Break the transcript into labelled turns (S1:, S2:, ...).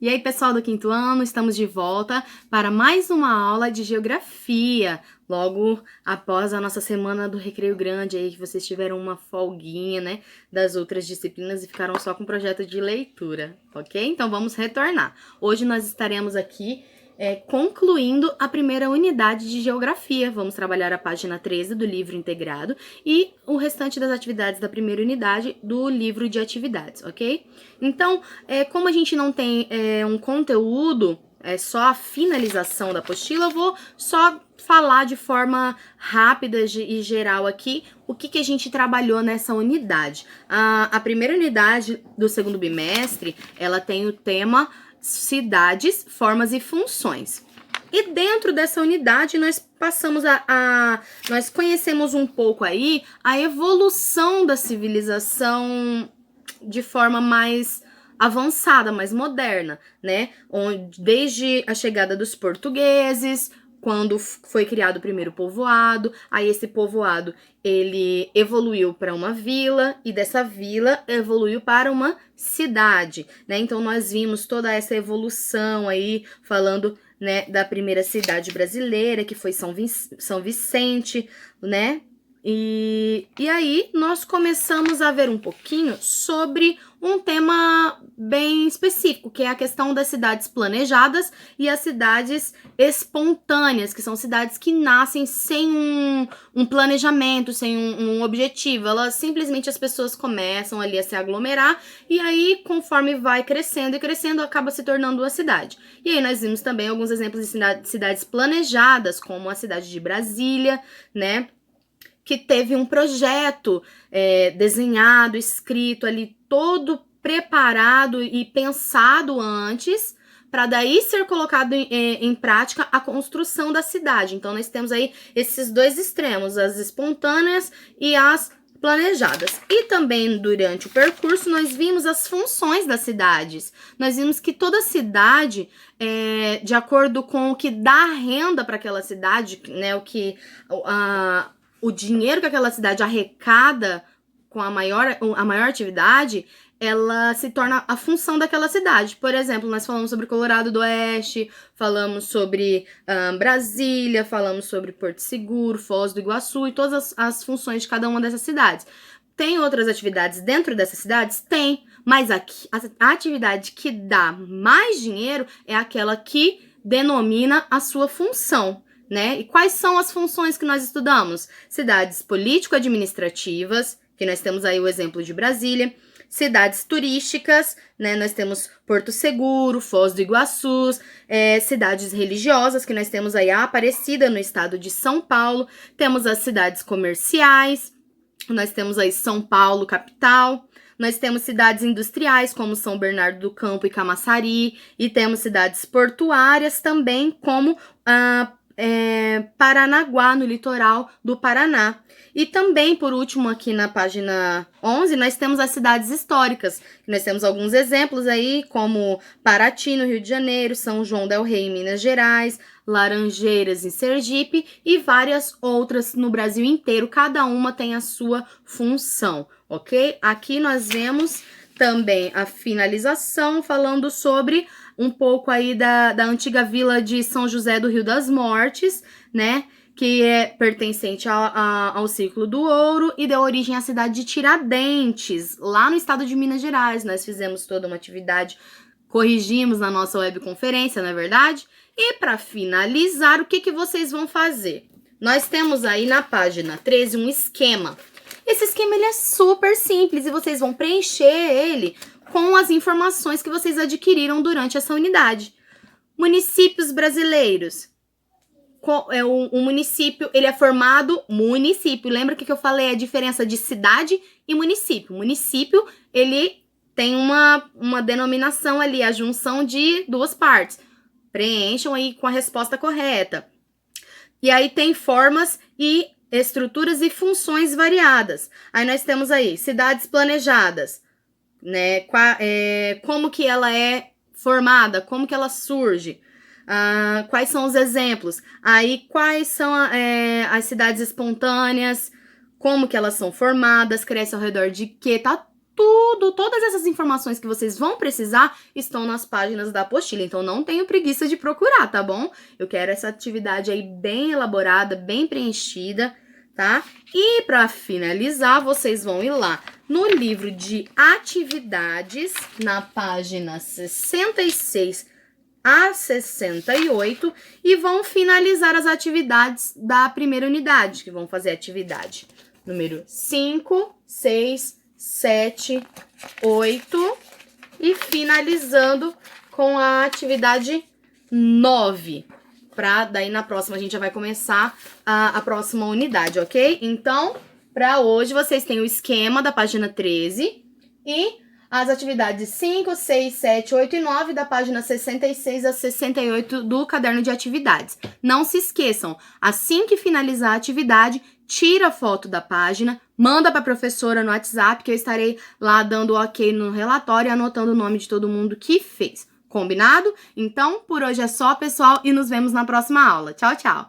S1: E aí, pessoal do quinto ano, estamos de volta para mais uma aula de geografia, logo após a nossa semana do Recreio Grande, aí que vocês tiveram uma folguinha, né, das outras disciplinas e ficaram só com projeto de leitura, ok? Então vamos retornar. Hoje nós estaremos aqui concluindo a primeira unidade de geografia. Vamos trabalhar a página 13 do livro integrado e o restante das atividades da primeira unidade do livro de atividades, ok? Então, como a gente não tem um conteúdo, é só a finalização da apostila, eu vou só falar de forma rápida e geral aqui o que a gente trabalhou nessa unidade. A primeira unidade do segundo bimestre, ela tem o tema cidades, formas e funções. E dentro dessa unidade nós passamos nós conhecemos um pouco aí a evolução da civilização de forma mais avançada, mais moderna, né? Desde a chegada dos portugueses, quando foi criado o primeiro povoado, aí esse povoado ele evoluiu para uma vila e dessa vila evoluiu para uma cidade, né? Então nós vimos toda essa evolução aí, falando, né, da primeira cidade brasileira, que foi São Vicente, né? E aí nós começamos a ver um pouquinho sobre um tema bem específico, que é a questão das cidades planejadas e as cidades espontâneas, que são cidades que nascem sem um planejamento, sem um objetivo. Elas simplesmente, as pessoas começam ali a se aglomerar e aí, conforme vai crescendo e crescendo, acaba se tornando uma cidade. E aí nós vimos também alguns exemplos de cidades planejadas, como a cidade de Brasília, né? Que teve um projeto desenhado, escrito ali, todo preparado e pensado antes, para daí ser colocado em prática a construção da cidade. Então, nós temos aí esses dois extremos, as espontâneas e as planejadas. E também, durante o percurso, nós vimos as funções das cidades. Nós vimos que toda cidade, de acordo com o que dá renda para aquela cidade, né, o dinheiro que aquela cidade arrecada com a maior atividade, ela se torna a função daquela cidade. Por exemplo, nós falamos sobre Colorado do Oeste, falamos sobre Brasília, falamos sobre Porto Seguro, Foz do Iguaçu e todas as funções de cada uma dessas cidades. Tem outras atividades dentro dessas cidades? Tem, mas a atividade que dá mais dinheiro é aquela que denomina a sua função, né? E quais são as funções que nós estudamos? Cidades político-administrativas, que nós temos aí o exemplo de Brasília. Cidades turísticas, né? Nós temos Porto Seguro, Foz do Iguaçu. Cidades religiosas, que nós temos aí a Aparecida, no estado de São Paulo. Temos as cidades comerciais, nós temos aí São Paulo, capital. Nós temos cidades industriais, como São Bernardo do Campo e Camaçari. E temos cidades portuárias também, como Paranaguá, no litoral do Paraná. E também, por último, aqui na página 11, nós temos as cidades históricas. Nós temos alguns exemplos aí, como Paraty, no Rio de Janeiro, São João del Rei, em Minas Gerais, Laranjeiras, em Sergipe, e várias outras no Brasil inteiro. Cada uma tem a sua função, ok? Aqui nós vemos também a finalização, falando sobre um pouco aí da antiga vila de São José do Rio das Mortes, né? Que é pertencente ao Círculo do Ouro e deu origem à cidade de Tiradentes, lá no estado de Minas Gerais. Nós fizemos toda uma atividade, corrigimos na nossa webconferência, não é verdade? E para finalizar, o que vocês vão fazer? Nós temos aí na página 13 um esquema. Esse esquema ele é super simples e vocês vão preencher ele com as informações que vocês adquiriram durante essa unidade. Municípios brasileiros. O município, ele é formado município. Lembra que eu falei a diferença de cidade e município? Município, ele tem uma denominação ali, a junção de duas partes. Preencham aí com a resposta correta. E aí tem formas e estruturas e funções variadas. Aí nós temos aí cidades planejadas, né? Como que ela é formada, como que ela surge. Quais são os exemplos? Aí, quais são as cidades espontâneas? Como que elas são formadas? Cresce ao redor de quê? Tá todas essas informações que vocês vão precisar estão nas páginas da apostila, então não tenho preguiça de procurar, tá bom? Eu quero essa atividade aí bem elaborada, bem preenchida, tá? E para finalizar, vocês vão ir lá no livro de atividades, na página 66 a 68, e vão finalizar as atividades da primeira unidade, que vão fazer a atividade número 5, 6, 7, 8 e finalizando com a atividade 9. Daí na próxima a gente já vai começar a próxima unidade, ok? Então, para hoje vocês têm o esquema da página 13 e as atividades 5, 6, 7, 8 e 9 da página 66 a 68 do caderno de atividades. Não se esqueçam, assim que finalizar a atividade, tira a foto da página, manda para a professora no WhatsApp, que eu estarei lá dando ok no relatório e anotando o nome de todo mundo que fez. Combinado? Então, por hoje é só, pessoal, e nos vemos na próxima aula. Tchau, tchau!